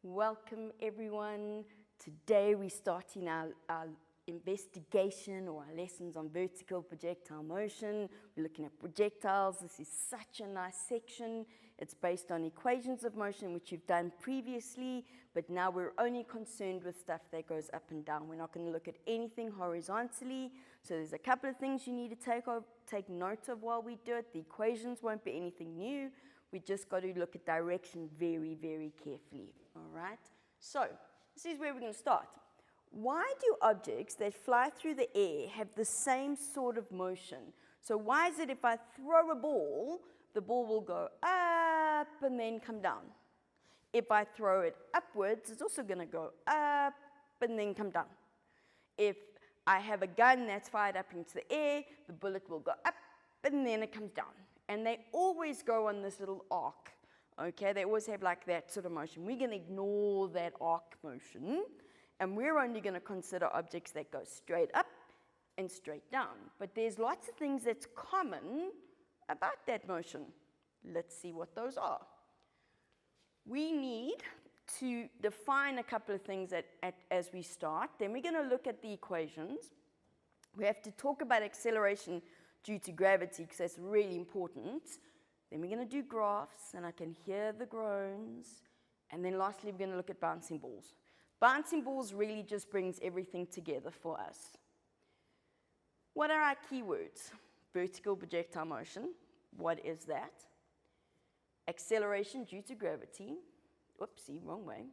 Welcome everyone. Today we're starting our investigation or our lessons on vertical projectile motion. We're looking at projectiles. This is such a nice section. It's based on equations of motion, which you've done previously, but now we're only concerned with stuff that goes up and down. We're not going to look at anything horizontally. So there's a couple of things you need to take note of while we do it. The equations won't be anything new. We just got to look at direction very, very carefully, all right? So this is where we're going to start. Why do objects that fly through the air have the same sort of motion? So why is it if I throw a ball, the ball will go up and then come down? If I throw it upwards, it's also going to go up and then come down. If I have a gun that's fired up into the air, the bullet will go up and then it comes down. And they always go on this little arc, okay? They always have like that sort of motion. We're going to ignore that arc motion, and we're only going to consider objects that go straight up and straight down. But there's lots of things that's common about that motion. Let's see what those are. We need to define a couple of things as we start. Then we're going to look at the equations. We have to talk about acceleration due to gravity, because that's really important. Then we're going to do graphs, and I can hear the groans. And then lastly, we're going to look at bouncing balls. Bouncing balls really just brings everything together for us. What are our keywords? Vertical projectile motion. What is that? Acceleration due to gravity. Oopsie, wrong way.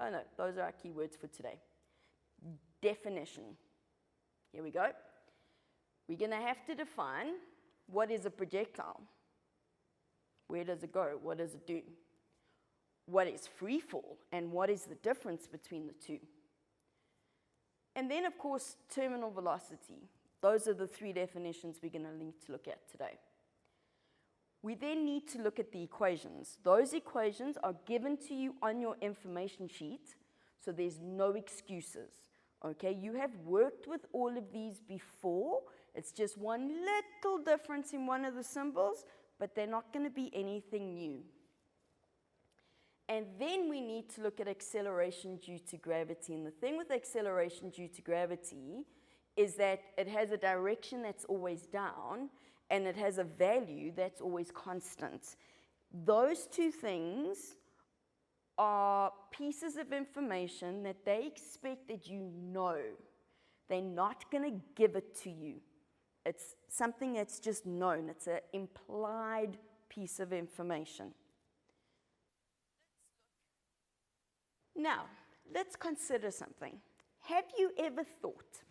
Oh no, those are our keywords for today. Definition. Here we go. We're going to have to define what is a projectile. Where does it go? What does it do? What is free fall? And what is the difference between the two? And then, of course, terminal velocity. Those are the three definitions we're going to need to look at today. We then need to look at the equations. Those equations are given to you on your information sheet, so there's no excuses. Okay, you have worked with all of these before. It's just one little difference in one of the symbols, but they're not going to be anything new. And then we need to look at acceleration due to gravity. And the thing with acceleration due to gravity is that it has a direction that's always down, and it has a value that's always constant. Those two things are pieces of information that they expect that you know. They're not going to give it to you. It's something that's just known. It's an implied piece of information. Now, let's consider something. Have you ever thought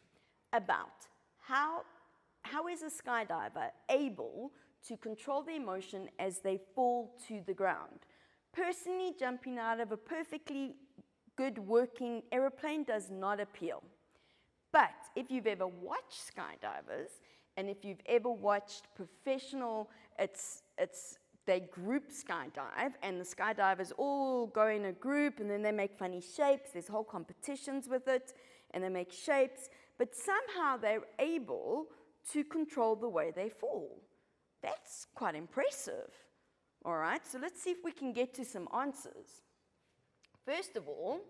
about how is a skydiver able to control their motion as they fall to the ground? Personally, jumping out of a perfectly good working aeroplane does not appeal. But if you've ever watched skydivers, and if you've ever watched professional, they group skydive, and the skydivers all go in a group, and then they make funny shapes. There's whole competitions with it, and they make shapes. But somehow they're able to control the way they fall. That's quite impressive. All right, so let's see if we can get to some answers. First of all,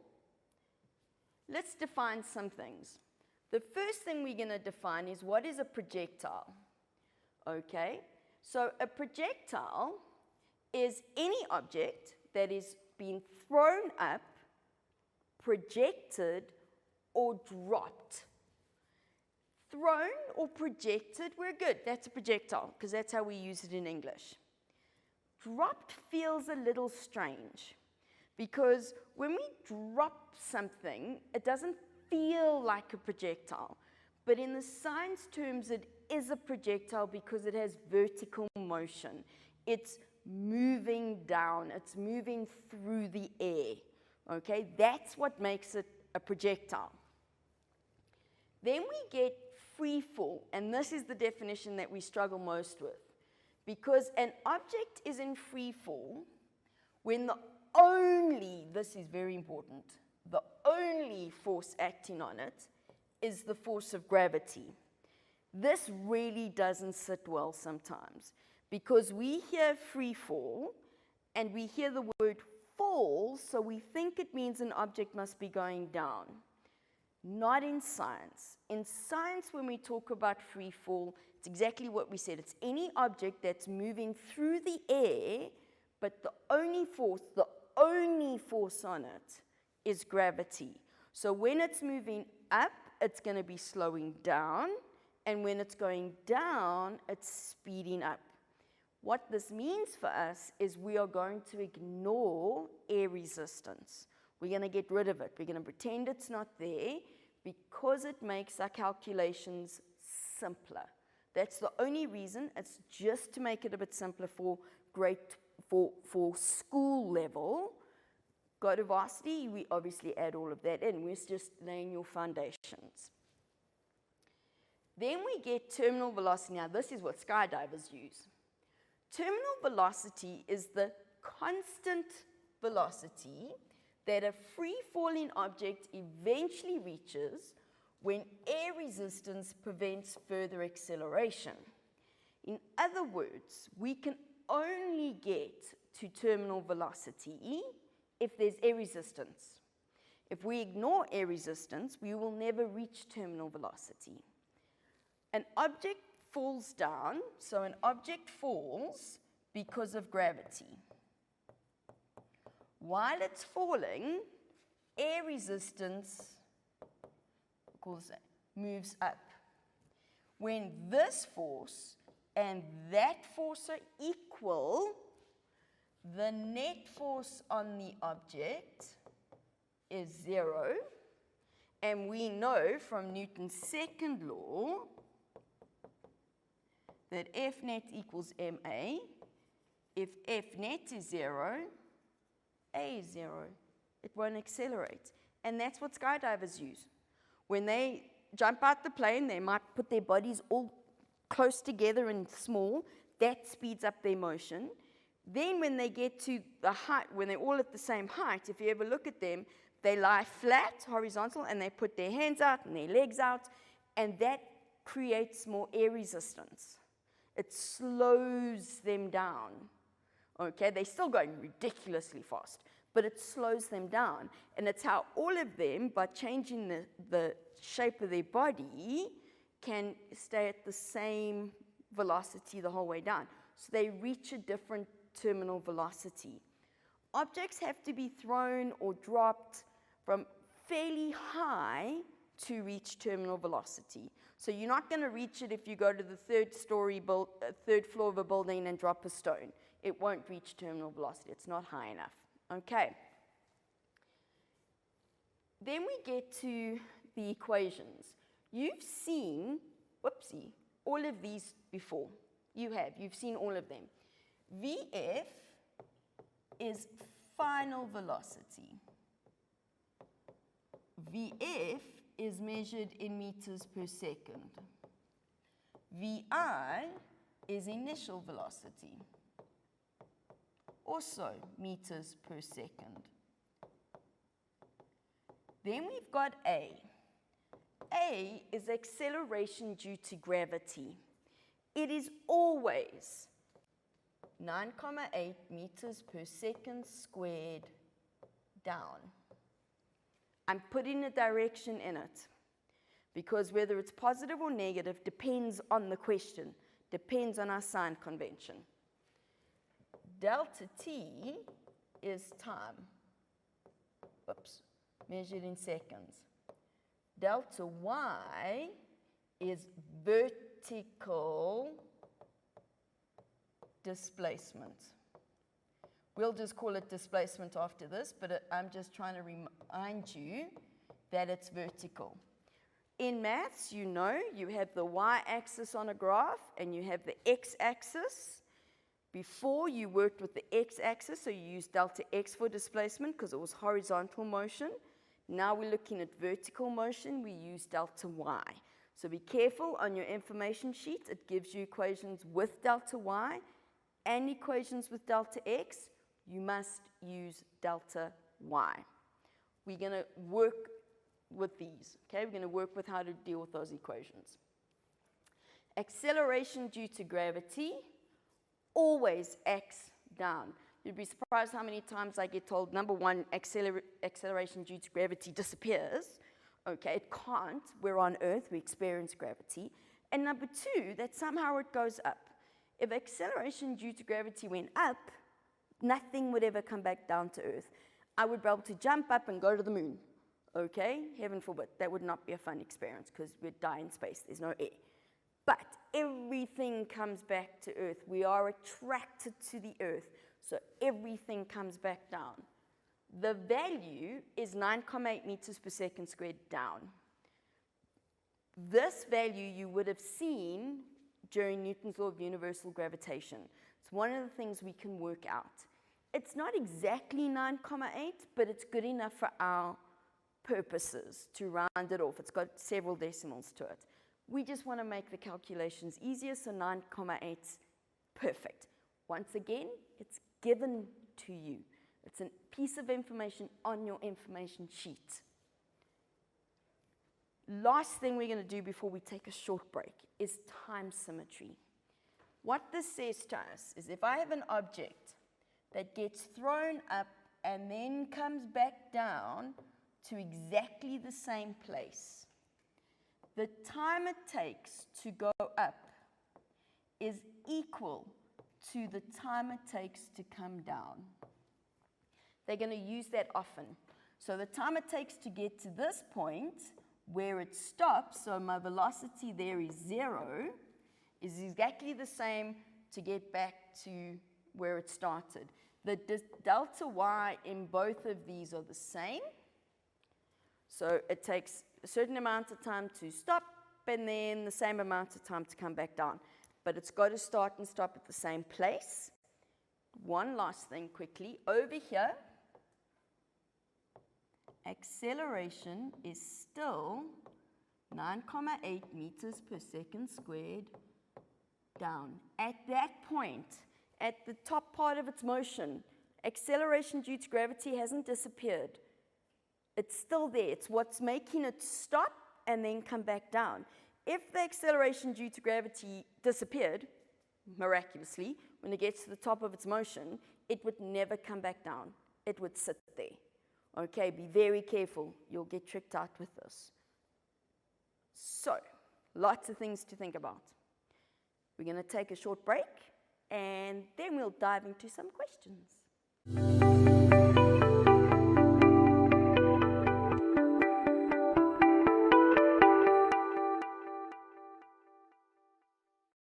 let's define some things. The first thing we're going to define is what is a projectile. Okay, so a projectile is any object that is being thrown up, projected, or dropped. Thrown or projected, we're good. That's a projectile, because that's how we use it in English. Dropped feels a little strange, because when we drop something, it doesn't feel like a projectile. But in the science terms, it is a projectile because it has vertical motion. It's moving down. It's moving through the air. Okay, that's what makes it a projectile. Then we get free fall, and this is the definition that we struggle most with. Because an object is in free fall when this is very important, the only force acting on it is the force of gravity. This really doesn't sit well sometimes, because we hear free fall and we hear the word falls, so we think it means an object must be going down. Not in science. In science, when we talk about free fall, it's exactly what we said. It's any object that's moving through the air, but the only force on it is gravity. So when it's moving up, it's going to be slowing down, and when it's going down, it's speeding up. What this means for us is we are going to ignore air resistance. We're going to get rid of it. We're going to pretend it's not there because it makes our calculations simpler. That's the only reason. It's just to make it a bit simpler for school level. Go to varsity, we obviously add all of that in. We're just laying your foundations. Then we get terminal velocity. Now, this is what skydivers use. Terminal velocity is the constant velocity that a free-falling object eventually reaches when air resistance prevents further acceleration. In other words, we can only get to terminal velocity if there's air resistance. If we ignore air resistance, we will never reach terminal velocity. An object falls down, so an object falls because of gravity. While it's falling, air resistance moves up. When this force and that force are equal, the net force on the object is 0, and we know from Newton's second law that F net equals ma. If F net is 0, A is 0. It won't accelerate. And that's what skydivers use. When they jump out the plane, they might put their bodies all close together and small. That speeds up their motion. Then when they get to the height, when they're all at the same height, if you ever look at them, they lie flat, horizontal, and they put their hands out and their legs out, and that creates more air resistance. It slows them down. Okay, they're still going ridiculously fast, but it slows them down. And it's how all of them, by changing the shape of their body, can stay at the same velocity the whole way down. So they reach a different terminal velocity. Objects have to be thrown or dropped from fairly high to reach terminal velocity. So you're not going to reach it if you go to the third floor of a building and drop a stone. It won't reach terminal velocity. It's not high enough. Okay. Then we get to the equations. You've seen, all of these before. You've seen all of them. Vf is final velocity. Vf is measured in meters per second. Vi is initial velocity, also meters per second. Then we've got A. A is acceleration due to gravity. It is always 9,8 meters per second squared down. I'm putting a direction in it because whether it's positive or negative depends on the question, depends on our sign convention. Delta T is time, measured in seconds. Delta Y is vertical displacement. We'll just call it displacement after this, but I'm just trying to remind you that it's vertical. In maths, you know, you have the y-axis on a graph and you have the x-axis. Before, you worked with the x-axis, so you used delta x for displacement because it was horizontal motion. Now we're looking at vertical motion, we use delta y. So be careful on your information sheet. It gives you equations with delta y and equations with delta x. You must use delta y. We're going to work with these, okay? We're going to work with how to deal with those equations. Acceleration due to gravity, always acts down. You'd be surprised how many times I get told, number one, acceleration due to gravity disappears. Okay, it can't. We're on Earth, we experience gravity. And number two, that somehow it goes up. If acceleration due to gravity went up, nothing would ever come back down to Earth. I would be able to jump up and go to the moon. Okay, heaven forbid. That would not be a fun experience because we'd die in space. There's no air. But everything comes back to Earth. We are attracted to the Earth, so everything comes back down. The value is 9.8 meters per second squared down. This value you would have seen during Newton's law of universal gravitation. It's one of the things we can work out. It's not exactly 9.8, but it's good enough for our purposes to round it off. It's got several decimals to it. We just want to make the calculations easier, so 9.8's perfect. Once again, it's given to you. It's a piece of information on your information sheet. Last thing we're going to do before we take a short break is time symmetry. What this says to us is if I have an object that gets thrown up and then comes back down to exactly the same place, the time it takes to go up is equal to the time it takes to come down. They're going to use that often. So the time it takes to get to this point where it stops, so my velocity there is 0, is exactly the same to get back to where it started. The delta y in both of these are the same. So it takes a certain amount of time to stop and then the same amount of time to come back down. But it's got to start and stop at the same place. One last thing quickly. Over here, acceleration is still 9.8 meters per second squared down. At that point, at the top part of its motion, acceleration due to gravity hasn't disappeared. It's still there. It's what's making it stop and then come back down. If the acceleration due to gravity disappeared, miraculously, when it gets to the top of its motion, it would never come back down. It would sit there. Okay, be very careful. You'll get tricked out with this. So, lots of things to think about. We're going to take a short break, and then we'll dive into some questions.